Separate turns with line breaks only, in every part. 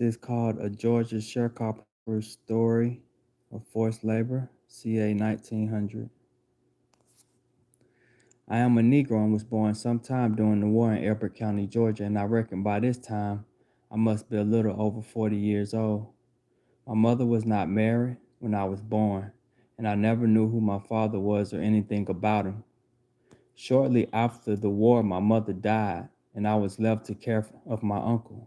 is called A Georgia Sharecropper Story of Forced Labor, CA 1900. I am a Negro and was born sometime during the war in Elbert County, Georgia, and I reckon by this time I must be a little over 40 years old. My mother was not married when I was born, and I never knew who my father was or anything about him. Shortly after the war, my mother died, and I was left to care of my uncle.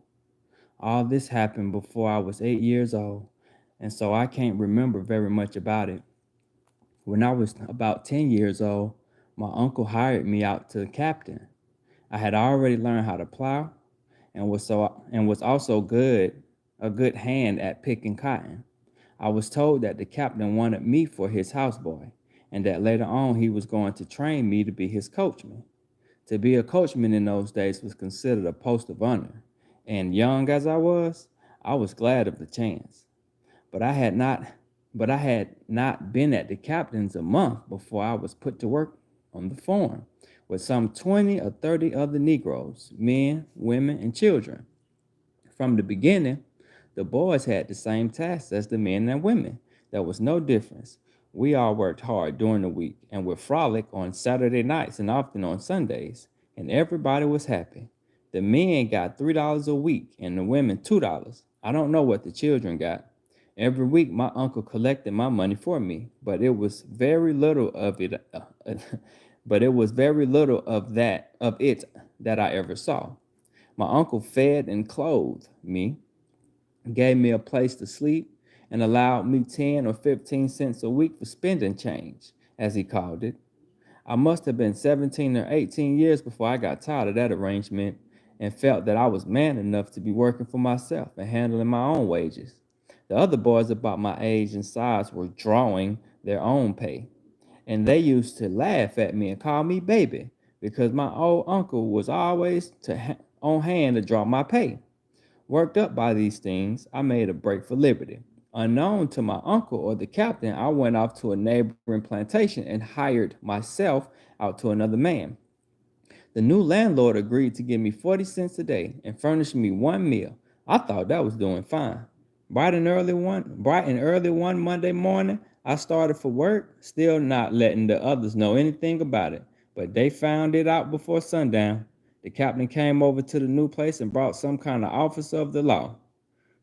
All this happened before I was 8 years old, and so I can't remember very much about it. When I was about 10 years old, my uncle hired me out to captain. I had already learned how to plow and was also a good hand at picking cotton. I was told that the captain wanted me for his houseboy, and that later on he was going to train me to be his coachman. To be a coachman in those days was considered a post of honor, and young as I was glad of the chance. But I had not but I had not been at the captain's a month before I was put to work on the farm with some 20 or 30 other Negroes, men, women, and children. From the beginning, the boys had the same tasks as the men and women. There was no difference. We all worked hard during the week and would frolic on Saturday nights and often on Sundays, and everybody was happy. The men got $3 a week and the women $2. I don't know what the children got. Every week, my uncle collected my money for me, but it was very little of it. But it was very little of it that I ever saw. My uncle fed and clothed me, gave me a place to sleep, and allowed me 10 or 15 cents a week for spending change, as he called it. I must have been 17 or 18 years before I got tired of that arrangement and felt that I was man enough to be working for myself and handling my own wages. The other boys about my age and size were drawing their own pay, and they used to laugh at me and call me baby because my old uncle was always on hand to draw my pay. Worked up by these things, I made a break for liberty. Unknown to my uncle or the captain, I went off to a neighboring plantation and hired myself out to another man. The new landlord agreed to give me 40 cents a day and furnish me one meal. I thought that was doing fine. Bright and early one Monday morning, I started for work, still not letting the others know anything about it. But they found it out before sundown. The captain came over to the new place and brought some kind of officer of the law.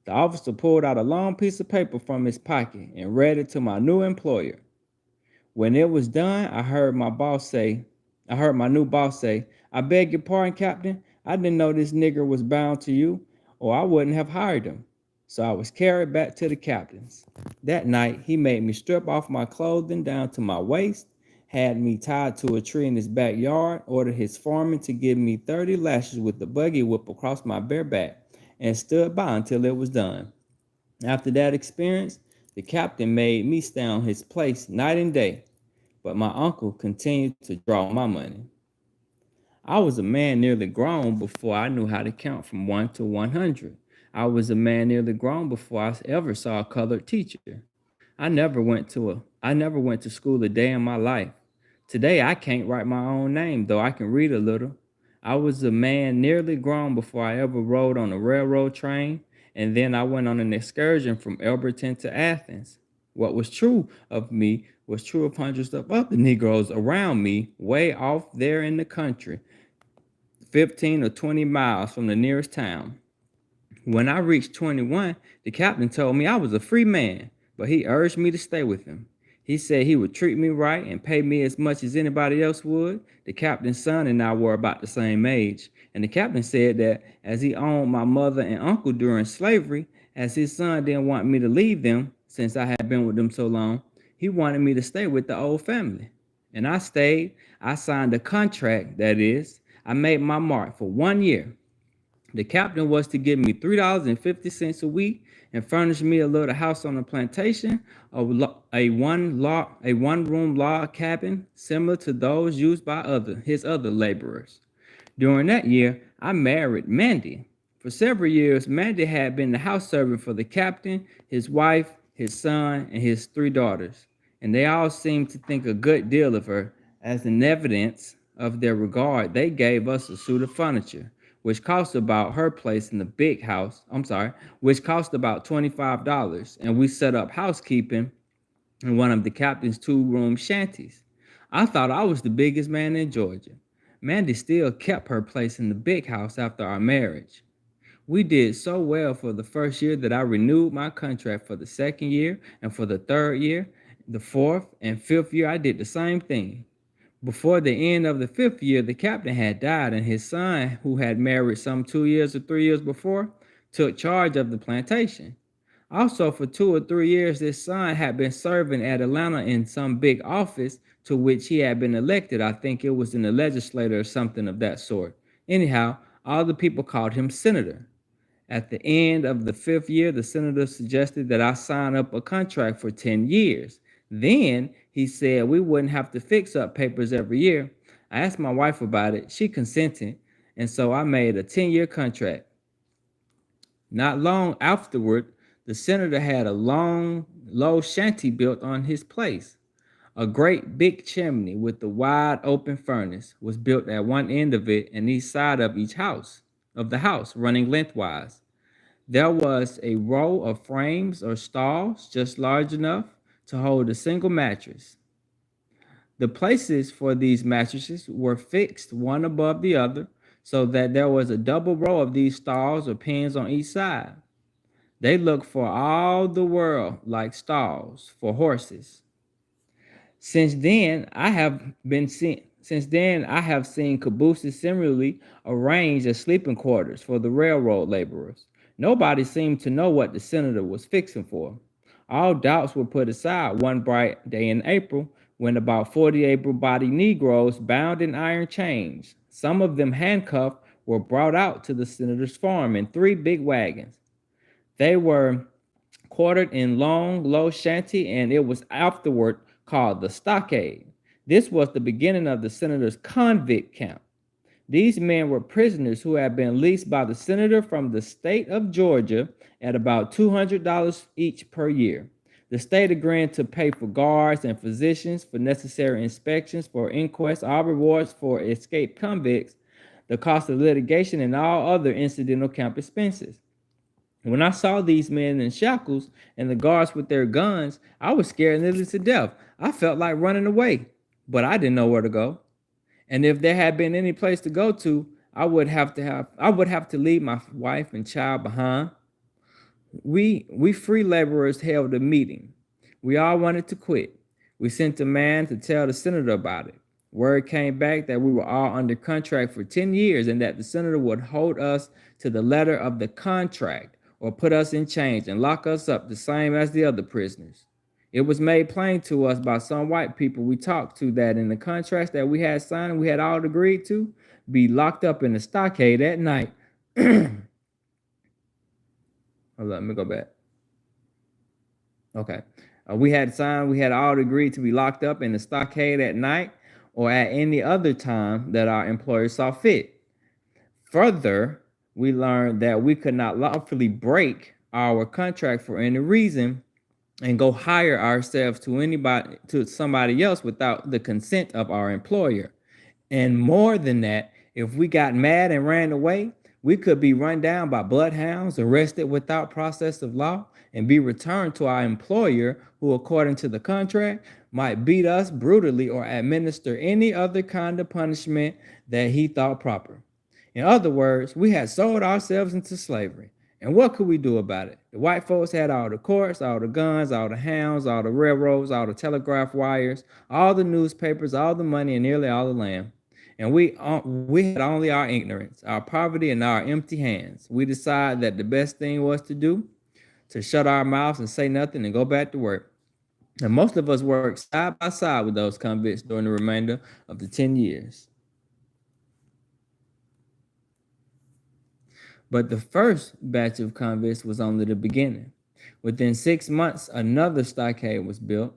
The officer pulled out a long piece of paper from his pocket and read it to my new employer. When it was done, I heard my new boss say, I beg your pardon, Captain. I didn't know this nigger was bound to you, or I wouldn't have hired him. So I was carried back to the captain's. That night, he made me strip off my clothing down to my waist, had me tied to a tree in his backyard, ordered his foreman to give me 30 lashes with the buggy whip across my bare back, and stood by until it was done. After that experience, the captain made me stay on his place night and day, but my uncle continued to draw my money. I was a man nearly grown before I knew how to count from 1 to 100. I was a man nearly grown before I ever saw a colored teacher. I never went to school a day in my life. Today I can't write my own name, though I can read a little. I was a man nearly grown before I ever rode on a railroad train, and then I went on an excursion from Elberton to Athens. What was true of me was true of hundreds of other Negroes around me, way off there in the country, 15 or 20 miles from the nearest town. When I reached 21, the captain told me I was a free man, but he urged me to stay with him. He said he would treat me right and pay me as much as anybody else would. The captain's son and I were about the same age, and the captain said that as he owned my mother and uncle during slavery, as his son didn't want me to leave them since I had been with them so long, he wanted me to stay with the old family. And I stayed. I signed a contract, that is. I made my mark for 1 year. The captain was to give me $3.50 a week and furnish me a little house on a plantation, a one room log cabin similar to those used by his other laborers. During that year, I married Mandy. For several years, Mandy had been the house servant for the captain, his wife, his son, and his three daughters, and they all seemed to think a good deal of her. As an evidence of their regard, they gave us a suit of furniture. which cost about her place in the big house. I'm sorry, which cost about $25. And we set up housekeeping in one of the captain's two-room shanties. I thought I was the biggest man in Georgia. Mandy still kept her place in the big house after our marriage. We did so well for the first year that I renewed my contract for the second year, and for the third year, the fourth and fifth year, I did the same thing. Before the end of the fifth year, the captain had died, and his son, who had married some 2 years or 3 years before, took charge of the plantation. Also, for 2 or 3 years, this son had been serving at Atlanta in some big office to which he had been elected. I think it was in the legislature or something of that sort. Anyhow, all the people called him Senator. At the end of the fifth year, the senator suggested that I sign up a contract for 10 years. Then he said we wouldn't have to fix up papers every year. I asked my wife about it. She consented, and so I made a 10-year contract. Not long afterward, the senator had a long, low shanty built on his place. A great big chimney with a wide open furnace was built at one end of it and each side of the house, running lengthwise. There was a row of frames or stalls just large enough to hold a single mattress. The places for these mattresses were fixed one above the other so that there was a double row of these stalls or pins on each side. They looked for all the world like stalls for horses. Since then I have seen cabooses similarly arranged as sleeping quarters for the railroad laborers. Nobody seemed to know what the senator was fixing for. All doubts were put aside one bright day in April when about 40 able-bodied Negroes bound in iron chains, some of them handcuffed, were brought out to the senator's farm in three big wagons. They were quartered in long, low shanty, and it was afterward called the stockade. This was the beginning of the senator's convict camp. These men were prisoners who had been leased by the senator from the state of Georgia at about $200 each per year. The state agreed to pay for guards and physicians, for necessary inspections, for inquests, all rewards for escaped convicts, the cost of litigation, and all other incidental camp expenses. When I saw these men in shackles and the guards with their guns, I was scared nearly to death. I felt like running away, but I didn't know where to go. And if there had been any place to go to, I would have to leave my wife and child behind. We free laborers held a meeting. We all wanted to quit. We sent a man to tell the senator about it. Word came back that we were all under contract for 10 years and that the senator would hold us to the letter of the contract or put us in chains and lock us up the same as the other prisoners. It was made plain to us by some white people we talked to that in the contracts that we had signed and we had all agreed to, be locked up in the stockade at night. Hold on, let me go back. Okay. We had all agreed to be locked up in the stockade at night or at any other time that our employer saw fit. Further, we learned that we could not lawfully break our contract for any reason and go hire ourselves to somebody else without the consent of our employer. And more than that, if we got mad and ran away, we could be run down by bloodhounds, arrested without process of law, and be returned to our employer, who, according to the contract, might beat us brutally or administer any other kind of punishment that he thought proper. In other words, we had sold ourselves into slavery. And what could we do about it? The white folks had all the courts, all the guns, all the hounds, all the railroads, all the telegraph wires, all the newspapers, all the money, and nearly all the land. And we had only our ignorance, our poverty, and our empty hands. We decided that the best thing was to shut our mouths and say nothing and go back to work. And most of us worked side by side with those convicts during the remainder of the 10 years. But the first batch of convicts was only the beginning. Within 6 months, another stockade was built,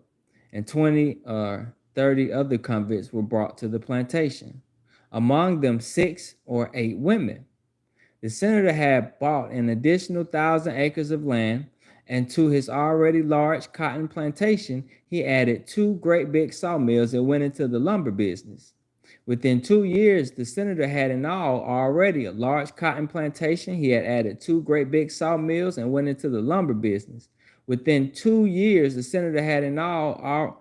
and 20 or 30 other convicts were brought to the plantation. Among them, 6 or 8 women. The senator had bought an additional 1,000 acres of land, and to his already large cotton plantation, he added 2 great big sawmills and went into the lumber business. Within 2 years, the senator had in all already a large cotton plantation. He had added two great big sawmills and went into the lumber business. Within 2 years, the senator had in all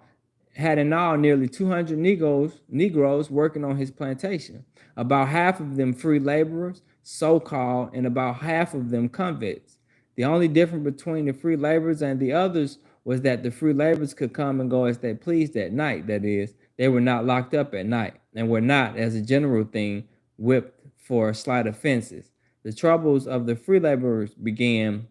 nearly 200 Negroes working on his plantation. About half of them free laborers, so-called, and about half of them convicts. The only difference between the free laborers and the others was that the free laborers could come and go as they pleased at night. That is, they were not locked up at night and were not, as a general thing, whipped for slight offenses. The troubles of the free laborers began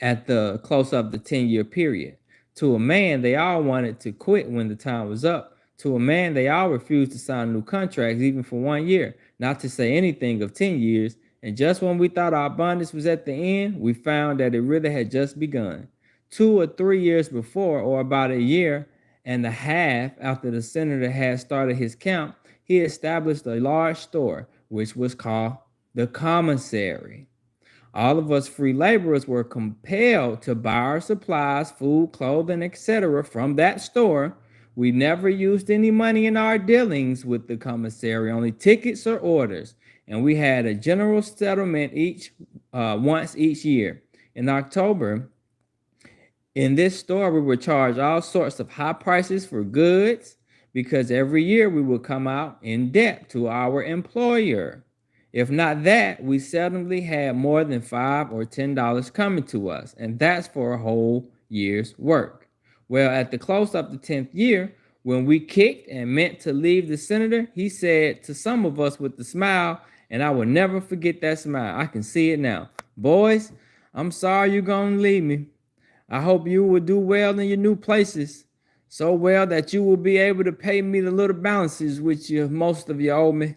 at the close of the 10-year period. To a man, they all wanted to quit when the time was up. To a man, they all refused to sign new contracts, even for 1 year, not to say anything of 10 years. And just when we thought our bondage was at the end, we found that it really had just begun. 2 or 3 years before, or about a year and a half after the senator had started his camp, he established a large store, which was called the commissary. All of us free laborers were compelled to buy our supplies, food, clothing, etc. from that store. We never used any money in our dealings with the commissary, only tickets or orders. And we had a general settlement once each year. In October, in this store, we would charge all sorts of high prices for goods because every year we would come out in debt to our employer. If not that, we seldomly had more than $5 or $10 coming to us, and that's for a whole year's work. Well, at the close of the 10th year, when we kicked and meant to leave the senator, he said to some of us with a smile, and I will never forget that smile. I can see it now. Boys, I'm sorry you're going to leave me. I hope you will do well in your new places, so well that you will be able to pay me the little balances which most of you owe me.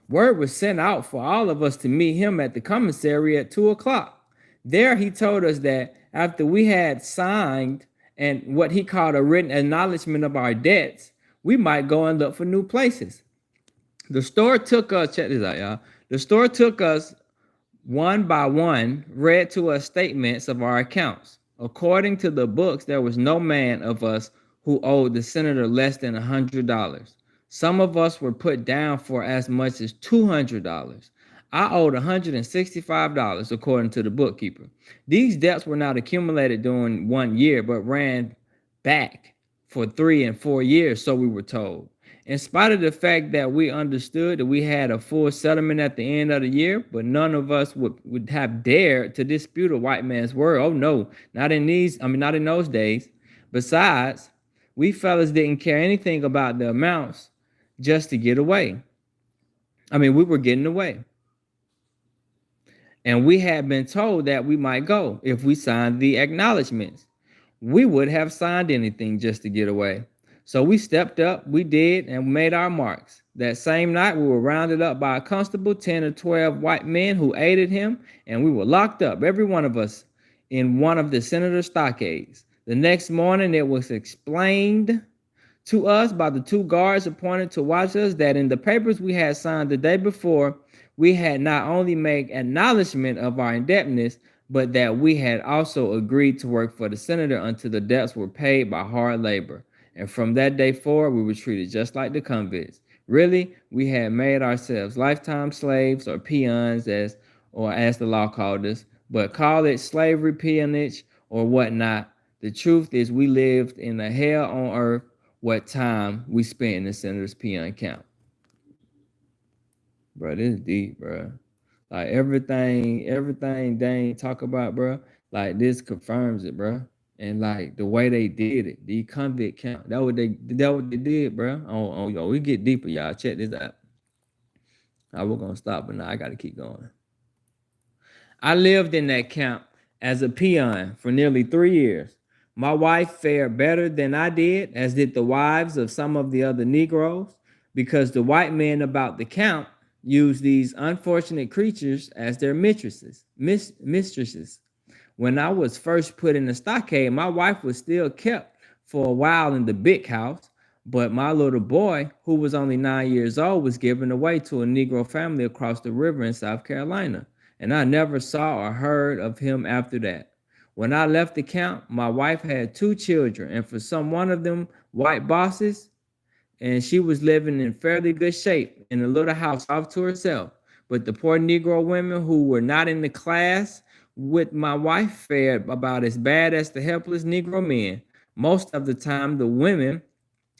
Word was sent out for all of us to meet him at the commissary at 2 o'clock. There he told us that after we had signed and what he called a written acknowledgement of our debts, we might go and look for new places. The store took us, check this out, y'all. The store took us one by one, read to us statements of our accounts. According to the books, there was no man of us who owed the senator less than $100. Some of us were put down for as much as $200. I owed $165, according to the bookkeeper. These debts were not accumulated during 1 year, but ran back for 3 and 4 years, so we were told. In spite of the fact that we understood that we had a full settlement at the end of the year, but none of us would have dared to dispute a white man's word. Oh no, not in those days. Besides, we fellas didn't care anything about the amounts just to get away. We were getting away. And we had been told that we might go if we signed the acknowledgments. We would have signed anything just to get away. So we stepped up, we did, and made our marks. That same night, we were rounded up by a constable, 10 or 12 white men who aided him, and we were locked up, every one of us, in one of the senator's stockades. The next morning, it was explained to us by the two guards appointed to watch us that in the papers we had signed the day before, we had not only made acknowledgement of our indebtedness, but that we had also agreed to work for the senator until the debts were paid by hard labor. And from that day forward, we were treated just like the convicts. Really, we had made ourselves lifetime slaves or peons, as the law called us, but call it slavery, peonage, or whatnot. The truth is we lived in a hell on earth what time we spent in the senator's peon camp. Bro, this is deep, bro. Like everything Dane talk about, bro, like this confirms it, bro. And like the way they did it, the convict camp, that what they did, bro. Yo, we get deeper, y'all. Check this out. We're gonna stop, but now I gotta keep going. I lived in that camp as a peon for nearly 3 years. My wife fared better than I did, as did the wives of some of the other Negroes, because the white men about the camp used these unfortunate creatures as their mistresses. When I was first put in the stockade, my wife was still kept for a while in the big house, but my little boy, who was only 9 years old, was given away to a Negro family across the river in South Carolina, and I never saw or heard of him after that. When I left the camp, my wife had 2 children, and for one of them white bosses, and she was living in fairly good shape in a little house off to herself. But the poor Negro women who were not in the class with my wife fared about as bad as the helpless Negro men. Most of the time, the women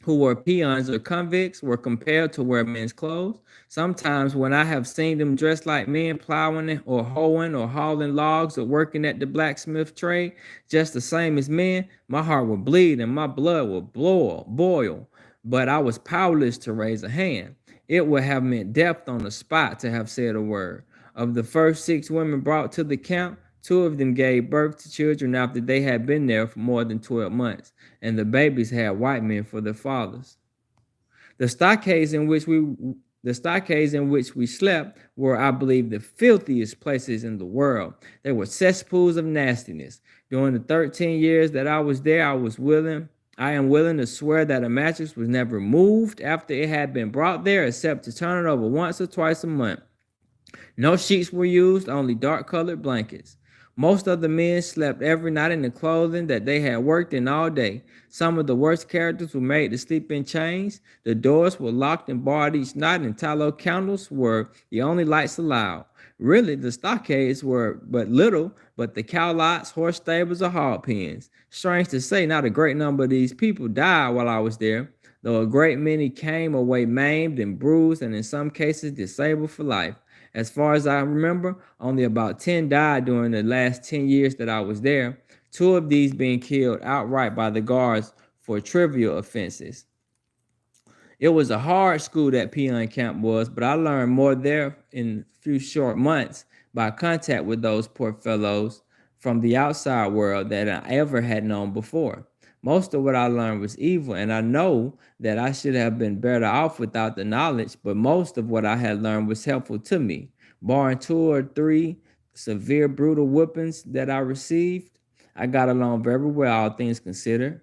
who were peons or convicts were compelled to wear men's clothes. Sometimes, when I have seen them dressed like men, plowing or hoeing or hauling logs or working at the blacksmith trade, just the same as men, my heart would bleed and my blood would boil. But I was powerless to raise a hand. It would have meant death on the spot to have said a word. Of the first 6 women brought to the camp, 2 of them gave birth to children after they had been there for more than 12 months, and the babies had white men for their fathers. The stockades in which we the stockades in which we slept were, I believe, the filthiest places in the world. They were cesspools of nastiness. During the 13 years that I was there, I am willing to swear that a mattress was never moved after it had been brought there, except to turn it over once or twice a month. No sheets were used, only dark colored blankets. Most of the men slept every night in the clothing that they had worked in all day. Some of the worst characters were made to sleep in chains. The doors were locked and barred each night, and tallow candles were the only lights allowed. Really, the stockades were but little, but the cow lots, horse stables, or hog pens. Strange to say, not a great number of these people died while I was there, though a great many came away maimed and bruised, and in some cases disabled for life. As far as I remember, only about 10 died during the last 10 years that I was there, 2 of these being killed outright by the guards for trivial offenses. It was a hard school that peon camp was, but I learned more there in a few short months by contact with those poor fellows from the outside world that I ever had known before. Most of what I learned was evil, and I know that I should have been better off without the knowledge, but most of what I had learned was helpful to me. Barring 2 or 3 severe, brutal whippings that I received, I got along very well, all things considered.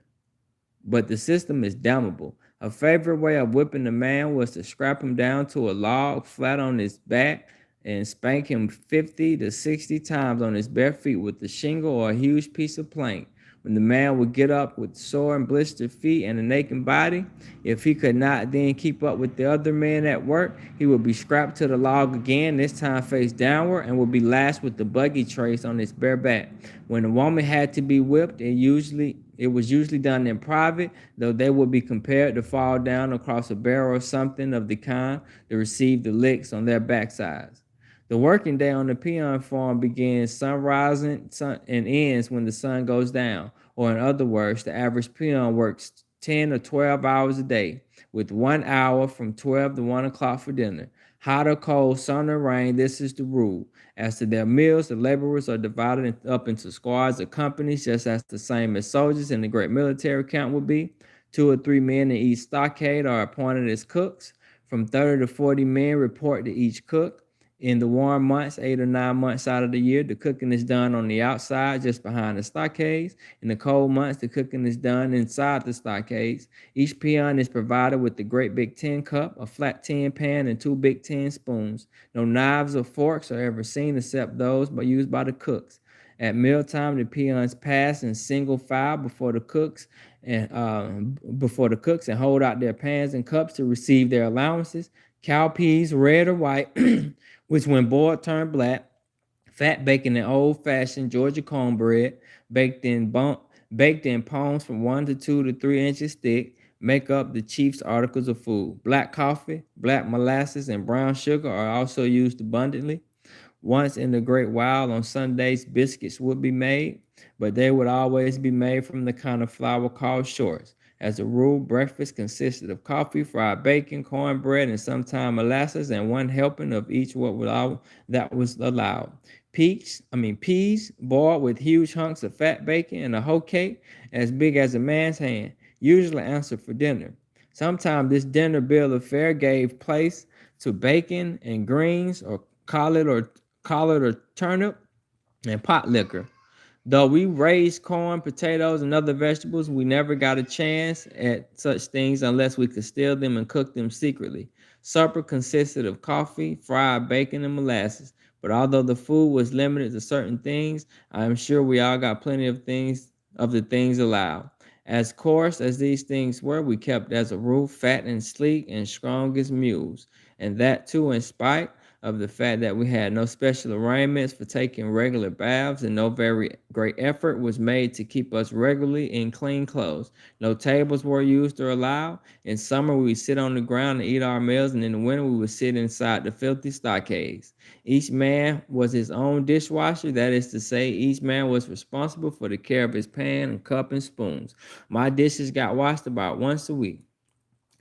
But the system is damnable. A favorite way of whipping a man was to strap him down to a log flat on his back and spank him 50 to 60 times on his bare feet with a shingle or a huge piece of plank. When the man would get up with sore and blistered feet and a naked body, if he could not then keep up with the other men at work, he would be strapped to the log again, this time face downward, and would be lashed with the buggy trace on his bare back. When a woman had to be whipped, it was usually done in private, though they would be compelled to fall down across a barrel or something of the kind to receive the licks on their backsides. The working day on the peon farm begins sunrising and ends when the sun goes down, or in other words, the average peon works 10 or 12 hours a day, with 1 hour from 12 to 1 o'clock for dinner. Hot or cold, sun or rain, this is the rule. As to their meals, the laborers are divided up into squads or companies, just as the same as soldiers in the great military camp would be. 2 or 3 men in each stockade are appointed as cooks. From 30 to 40 men report to each cook. In the warm months, 8 or 9 months out of the year, the cooking is done on the outside, just behind the stockades. In the cold months, the cooking is done inside the stockades. Each peon is provided with a great big tin cup, a flat tin pan, and 2 big tin spoons. No knives or forks are ever seen except those used by the cooks. At mealtime, the peons pass in single file before the cooks and hold out their pans and cups to receive their allowances. Cowpeas, red or white, which when boiled turn black, fat bacon and old-fashioned Georgia cornbread, baked in pones from 1 to 2 to 3 inches thick, make up the chief's articles of food. Black coffee, black molasses, and brown sugar are also used abundantly. Once in a great while on Sundays, biscuits would be made, but they would always be made from the kind of flour called shorts. As a rule, breakfast consisted of coffee, fried bacon, cornbread, and sometimes molasses, and 1 helping of each that was allowed. Peas boiled with huge hunks of fat bacon, and a hoe cake as big as a man's hand, usually answered for dinner. Sometimes this dinner bill of fare gave place to bacon and greens, or collard or turnip, and pot liquor. Though we raised corn, potatoes, and other vegetables, we never got a chance at such things unless we could steal them and cook them secretly. Supper consisted of coffee, fried bacon, and molasses. But although the food was limited to certain things, I am sure we all got plenty of the things allowed. As coarse as these things were, we kept as a rule fat and sleek and strong as mules, and that too in spite of the fact that we had no special arrangements for taking regular baths, and no very great effort was made to keep us regularly in clean clothes. No tables were used or allowed. In summer, we would sit on the ground and eat our meals, and in the winter, we would sit inside the filthy stockades. Each man was his own dishwasher. That is to say, each man was responsible for the care of his pan and cup and spoons. My dishes got washed about once a week.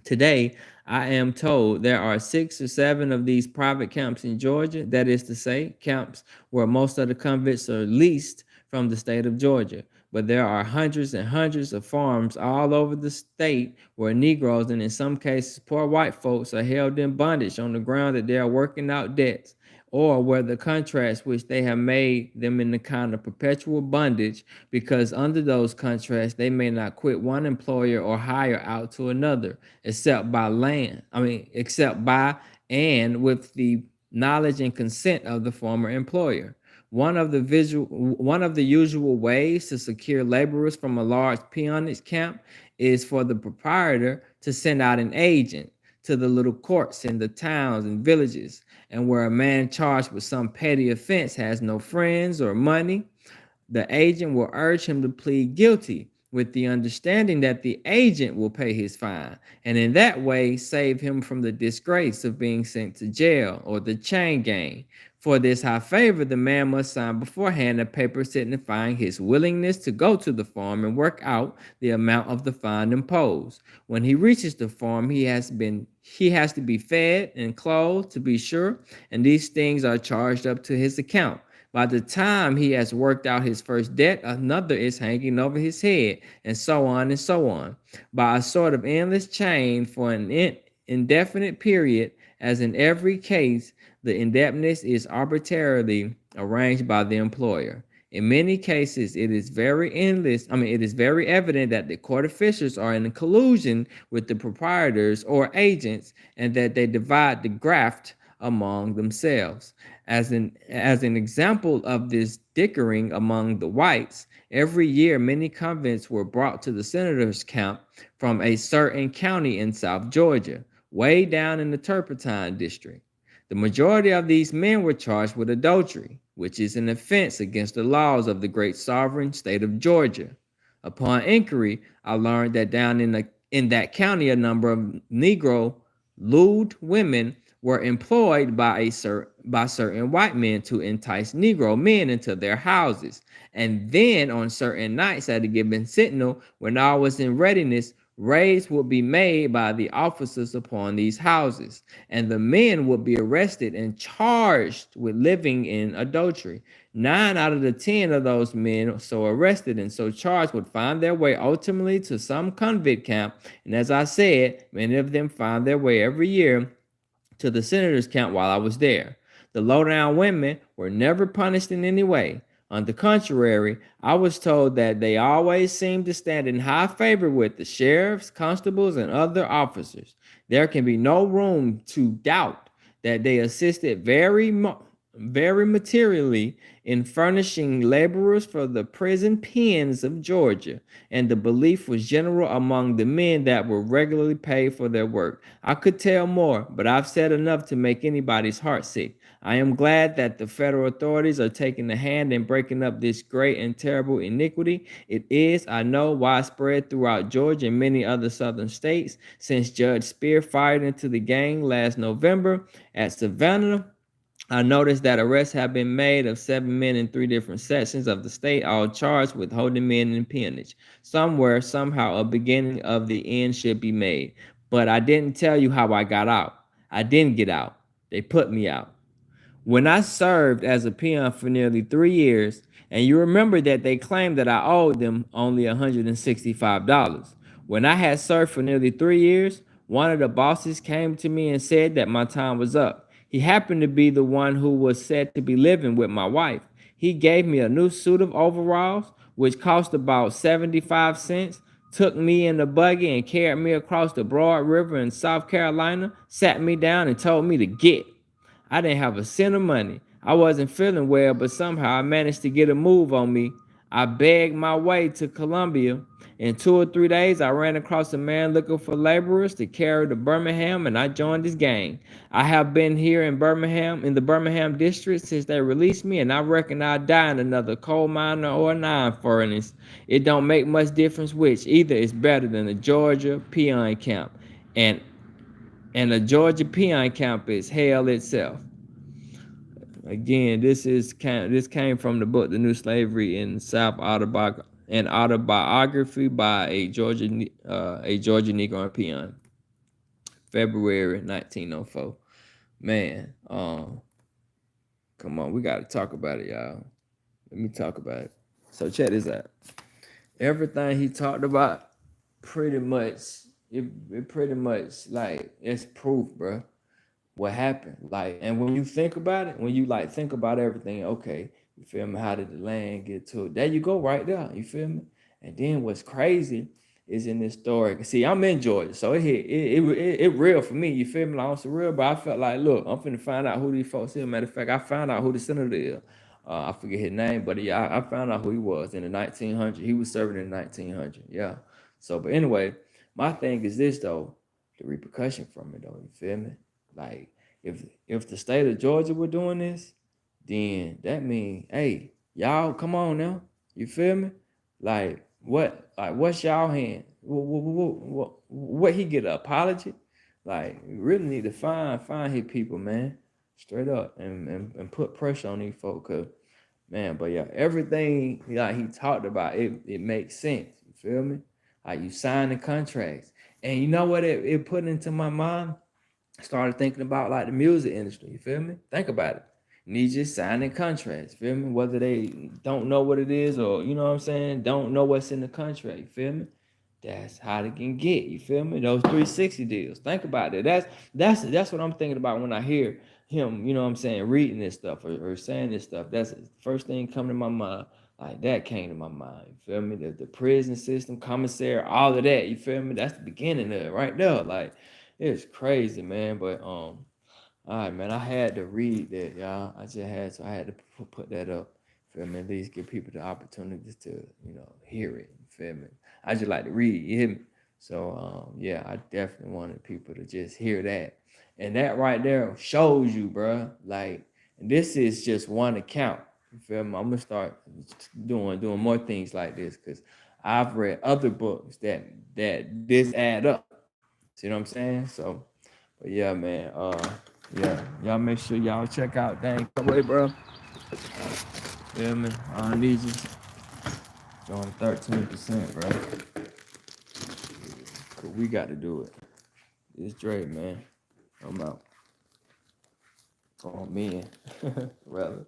Today, I am told there are 6 or 7 of these private camps in Georgia. That is to say, camps where most of the convicts are leased from the state of Georgia. But there are hundreds and hundreds of farms all over the state where Negroes, and in some cases poor white folks, are held in bondage on the ground that they are working out debts, or where the contracts which they have made them in the kind of perpetual bondage, because under those contracts they may not quit one employer or hire out to another except by and with the knowledge and consent of the former employer. One of the usual ways to secure laborers from a large peonage camp is for the proprietor to send out an agent to the little courts in the towns and villages, and where a man charged with some petty offense has no friends or money, the agent will urge him to plead guilty with the understanding that the agent will pay his fine, and in that way save him from the disgrace of being sent to jail or the chain gang. For this high favor, the man must sign beforehand a paper signifying his willingness to go to the farm and work out the amount of the fine imposed. When he reaches the farm, he has to be fed and clothed, to be sure, and these things are charged up to his account. By the time he has worked out his first debt, another is hanging over his head, and so on and so on, by a sort of endless chain for an indefinite period. As in every case, the indebtedness is arbitrarily arranged by the employer. In many cases, it is very evident that the court officials are in collusion with the proprietors or agents, and that they divide the graft among themselves. As an example of this dickering among the whites, every year many convicts were brought to the senator's camp from a certain county in South Georgia, way down in the Turpentine district. The majority of these men were charged with adultery, which is an offense against the laws of the great sovereign state of Georgia. Upon inquiry, I learned that down in that county, a number of Negro lewd women were employed by certain white men to entice Negro men into their houses, and then on certain nights at a given signal, when all was in readiness, raids would be made by the officers upon these houses, and the men would be arrested and charged with living in adultery. 9 out of the 10 of those men so arrested and so charged would find their way ultimately to some convict camp, and as I said, many of them find their way every year to the senator's camp while I was there. The low-down women were never punished in any way. On the contrary, I was told that they always seemed to stand in high favor with the sheriffs, constables, and other officers. There can be no room to doubt that they assisted very materially in furnishing laborers for the prison pens of Georgia, and the belief was general among the men that were regularly paid for their work. I could tell more, but I've said enough to make anybody's heart sick. I am glad that the federal authorities are taking a hand in breaking up this great and terrible iniquity. It is, I know, widespread throughout Georgia and many other southern states. Since Judge Spear fired into the gang last November at Savannah, I noticed that arrests have been made of 7 men in 3 different sections of the state, all charged with holding men in peonage. Somewhere, somehow, a beginning of the end should be made. But I didn't tell you how I got out. I didn't get out. They put me out. When I served as a peon for nearly 3 years, and you remember that they claimed that I owed them only $165. When I had served for nearly 3 years, one of the bosses came to me and said that my time was up. He happened to be the one who was said to be living with my wife. He gave me a new suit of overalls, which cost about 75 cents, took me in the buggy and carried me across the Broad River in South Carolina, sat me down and told me to get. I didn't have a cent of money. I wasn't feeling well, but somehow I managed to get a move on me. I begged my way to Columbia. In 2 or 3 days, I ran across a man looking for laborers to carry to Birmingham, and I joined his gang. I have been here in Birmingham, in the Birmingham district, since they released me, and I reckon I'll die in another coal mine or an iron furnace. It don't make much difference which. Either is better than the Georgia peon camp, and the Georgia peon camp is hell itself. Again, this came from the book The New Slavery in South, an autobiography by a Georgia Negro and peon, February 1904. Man, come on, we gotta talk about it, y'all. Let me talk about it. So check this out. Everything he talked about, pretty much, it pretty much like it's proof, bro. What happened? Like, and when you think about it, when you like think about everything, okay, you feel me? How did the land get to it? There you go, right there. You feel me? And then what's crazy is in this story. See, I'm in Georgia, so it real for me. You feel me? Like, I'm so real, but I felt like, look, I'm finna find out who these folks is. Matter of fact, I found out who the senator is. I forget his name, but yeah, I found out who he was in the 1900s. He was serving in the 1900s. Yeah. So, but anyway, my thing is this though, the repercussion from it though. You feel me? Like, if the state of Georgia were doing this, then that mean, hey, y'all, come on now. You feel me? Like, what's y'all hand? What he get an apology? Like, we really need to find his people, man. Straight up, and put pressure on these folks, cause man, but yeah, everything like he talked about, it makes sense. You feel me? Like, you signing contracts. And you know what it put into my mind? I started thinking about like the music industry. You feel me? Think about it. Need just signing contracts. Feel me? Whether they don't know what it is or, you know what I'm saying, don't know what's in the contract. You feel me? That's how they can get. You feel me? Those 360 deals. Think about it. That's what I'm thinking about when I hear him, you know what I'm saying, reading this stuff or saying this stuff. That's the first thing coming to my mind. Like, that came to my mind. You feel me? The prison system, commissary, all of that. You feel me? That's the beginning of it right there. Like, it's crazy, man. But all right, man. I had to read that, y'all. I had to put that up. Feel me? At least give people the opportunity to, hear it. Feel me? I just like to read. You hear me? So yeah, I definitely wanted people to just hear that, and that right there shows you, bro. Like, this is just one account. You feel me? I'm gonna start doing more things like this because I've read other books that this add up. See what I'm saying? So, but yeah, man. Yeah, y'all make sure y'all check out Dane, Calloway, bro. Feel me? I need you. Going 13%, bro. Cause we got to do it. It's Dre, man. I'm out. Oh, man. Rather.